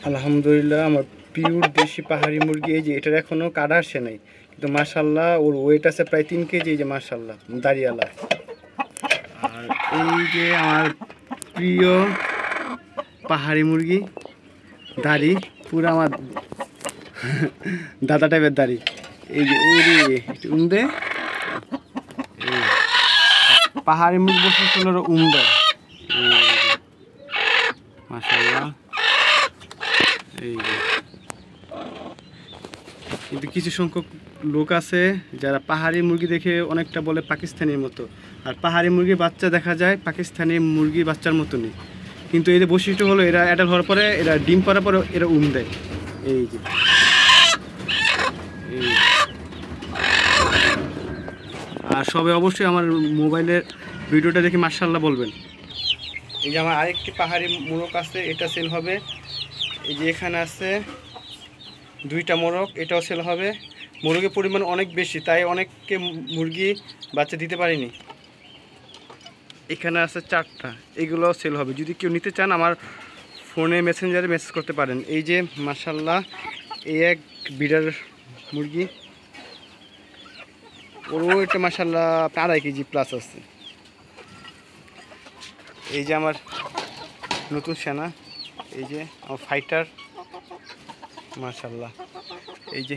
আলহামদুলিল্লাহ আমার পিওর দেশি পাহাড়ি মুরগি। এই যে এটার এখনও কাটা আসে নাই, কিন্তু মাশাল্লাহ ওর ওয়েট আছে প্রায় 3 কেজি। এই যে মাশাল্লাহ দাড়িয়ালা। আর এই যে আমার প্রিয় পাহাড়ি মুরগি, দাড়ি পুরো আমার দাদা টাইপের দাড়ি। এই যে উমদে পাহাড়ি মুরগি বসে ছিল উমদে মাশাল্লাহ। এই যে কিন্তু কিছু সংখ্যক লোক আছে যারা পাহাড়ি মুরগি দেখে অনেকটা বলে পাকিস্তানের মতো, আর পাহাড়ি মুরগির বাচ্চা দেখা যায় পাকিস্তানি মুরগি বাচ্চার মতনই। কিন্তু এই যে বৈশিষ্ট্য হলো এরা অ্যাডাল্ট হওয়ার পরে, এরা ডিম পাড়ার পরে এরা দেয়। এই যে আর সবাই অবশ্যই আমার মোবাইলের ভিডিওটা দেখে মাশাআল্লাহ বলবেন। এই যে আমার আরেকটি পাহাড়ি মোরগ আছে, এটা সেল হবে। এই যে এখানে আছে 2টা মোরগ, এটাও সেল হবে। মোরগের পরিমাণ অনেক বেশি, তাই অনেককে মুরগি বাচ্চা দিতে পারিনি। এখানে আছে 4টা, এগুলোও সেল হবে। যদি কেউ নিতে চান আমার ফোনে মেসেঞ্জারে মেসেজ করতে পারেন। এই যে মাশাআল্লাহ এই এক বিড়ার মুরগি, ওরও এটা মাশাআল্লাহ 2.5 কেজি প্লাস আছে। এই যে আমার নতুন সেনা, এই যে আমার ফাইটার মাশাআল্লাহ। এই যে